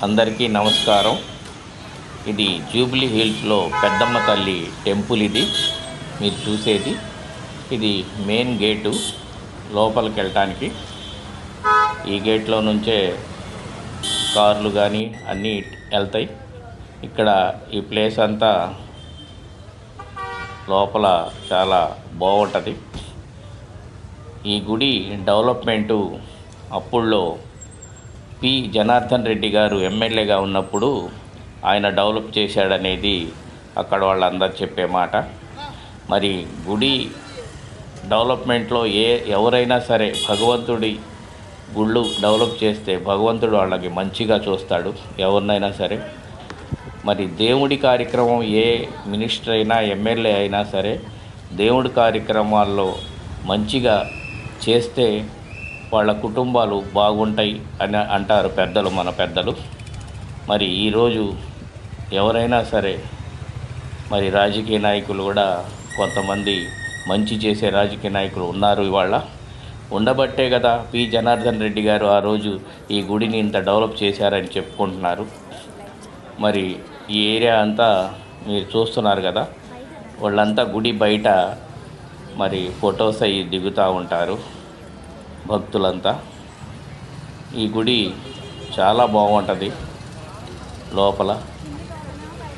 అందరికీ నమస్కారం. ఇది జూబ్లీ హిల్స్లో పెద్దమ్మ తల్లి టెంపుల్. ఇది మీరు చూసేది. ఇది మెయిన్ గేటు లోపలికి వెళ్ళటానికి. ఈ గేట్లో నుంచే కార్లు కానీ అన్నీ వెళ్తాయి. ఇక్కడ ఈ ప్లేస్ అంతా లోపల చాలా బాగుంటుంది. ఈ గుడి డెవలప్మెంటు అప్పుల్లో పి జనార్దన్ రెడ్డి గారు ఎమ్మెల్యేగా ఉన్నప్పుడు ఆయన డెవలప్ చేశాడనేది అక్కడ వాళ్ళందరూ చెప్పే మాట. మరి గుడి డెవలప్మెంట్లో ఎవరైనా సరే భగవంతుడి గుళ్ళు డెవలప్ చేస్తే భగవంతుడు వాళ్ళకి మంచిగా చూస్తాడు, ఎవరినైనా సరే. మరి దేవుడి కార్యక్రమం ఏ మినిస్టర్ అయినా ఎమ్మెల్యే అయినా సరే దేవుడి కార్యక్రమాల్లో మంచిగా చేస్తే వాళ్ళ కుటుంబాలు బాగుంటాయి అని అంటారు పెద్దలు, మన పెద్దలు. మరి ఈరోజు ఎవరైనా సరే మరి రాజకీయ నాయకులు కూడా కొంతమంది మంచి చేసే రాజకీయ నాయకులు ఉన్నారు. ఇవాళ ఉండబట్టే కదా పి జనార్దన్ రెడ్డి గారు ఆ రోజు ఈ గుడిని ఇంత డెవలప్ చేశారని చెప్పుకుంటున్నారు. మరి ఈ ఏరియా అంతా మీరు చూస్తున్నారు కదా, వాళ్ళంతా గుడి బయట మరి ఫొటోస్ అవి దిగుతూ ఉంటారు భక్తులంతా. ఈ గుడి చాలా బాగుంటుంది లోపల.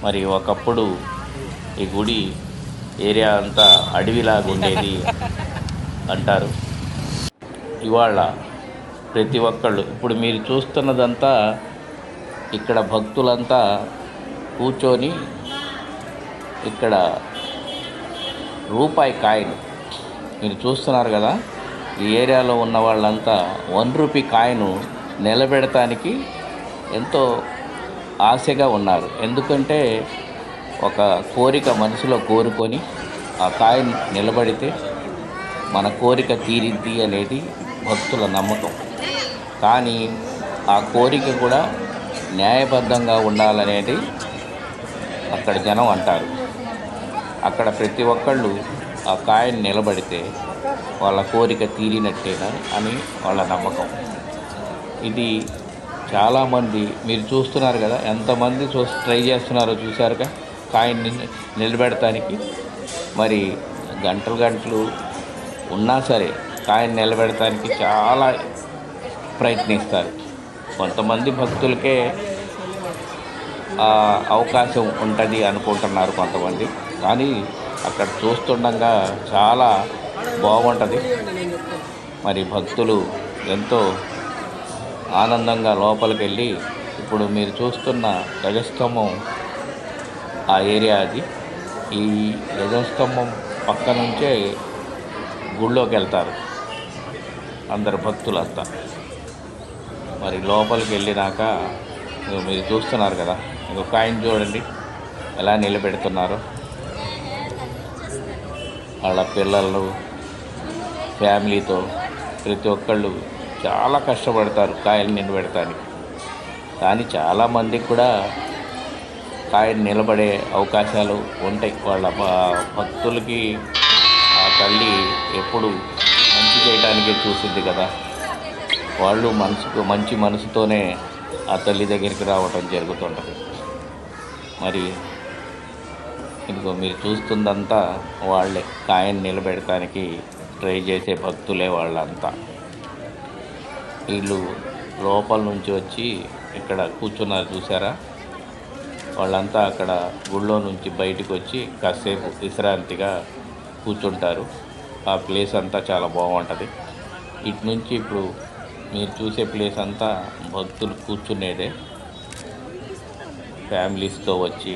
మరి ఒకప్పుడు ఈ గుడి ఏరియా అంతా అడవిలాగా ఉండేది అంటారు. ఇవాళ ప్రతి ఒక్కళ్ళు ఇప్పుడు మీరు చూస్తున్నదంతా ఇక్కడ భక్తులంతా కూర్చొని ఇక్కడ రూపాయి కాయిన్ మీరు చూస్తున్నారు కదా, ఈ ఏరియాలో ఉన్న వాళ్ళంతా ₹1 కాయిన్ నిలబెడటానికి ఎంతో ఆశగా ఉన్నారు. ఎందుకంటే ఒక కోరిక మనసులో కోరుకొని ఆ కాయిన్ నిలబడితే మన కోరిక తీరిద్ది అనేది భక్తుల నమ్మకం. కానీ ఆ కోరిక కూడా న్యాయబద్ధంగా ఉండాలనేది అక్కడ జనం అంటారు. అక్కడ ప్రతి ఒక్కళ్ళు ఆ కాయిన్ నిలబడితే వాళ్ళ కోరిక తీరినట్టేనా అని వాళ్ళ నమ్మకం. ఇది చాలామంది మీరు చూస్తున్నారు కదా, ఎంతమంది ట్రై చేస్తున్నారో చూశారుగా కాయిన్ నిలబెడటానికి. మరి గంటలు ఉన్నా సరే కాయిన్ నిలబెడటానికి చాలా ప్రయత్నిస్తారు. కొంతమంది భక్తులకే అవకాశం ఉంటుంది అనుకుంటున్నారు కొంతమంది. కానీ అక్కడ చూస్తుండగా చాలా బాగుంటుంది. మరి భక్తులు ఎంతో ఆనందంగా లోపలికి వెళ్ళి, ఇప్పుడు మీరు చూస్తున్న ధ్వజస్తంభం ఆ ఏరియా అది. ఈ ధ్వజస్తంభం పక్క నుంచే గుళ్ళోకి వెళ్తారు అందరు భక్తులంతా. మరి లోపలికి వెళ్ళినాక మీరు చూస్తున్నారు కదా, ఇంకొక కాయిన్ చూడండి ఎలా నిలబెడుతున్నారో. వాళ్ళ పిల్లలు ఫ్యామిలీతో ప్రతి ఒక్కళ్ళు చాలా కష్టపడతారు కాయిన్ నిలబెడటానికి. కానీ చాలామందికి కూడా కాయిన్ నిలబడే అవకాశాలు ఉంటాయి. వాళ్ళ భక్తులకి ఆ తల్లి ఎప్పుడు మంచి చేయడానికే చూసింది కదా, వాళ్ళు మంచి మనసుతోనే ఆ తల్లి దగ్గరికి రావటం జరుగుతుంటుంది. మరి ఇదిగో మీరు చూస్తుందంతా వాళ్ళే కాయిన్ నిలబెడటానికి ట్రై చేసే భక్తులే వాళ్ళంతా. వీళ్ళు లోపల నుంచి వచ్చి ఇక్కడ కూర్చున్నారు చూసారా, వాళ్ళంతా అక్కడ గుళ్ళో నుంచి బయటకు వచ్చి కాసేపు విశ్రాంతిగా కూర్చుంటారు. ఆ ప్లేస్ అంతా చాలా బాగుంటుంది. ఇటు నుంచి ఇప్పుడు మీరు చూసే ప్లేస్ అంతా భక్తులు కూర్చునేదే, ఫ్యామిలీస్తో వచ్చి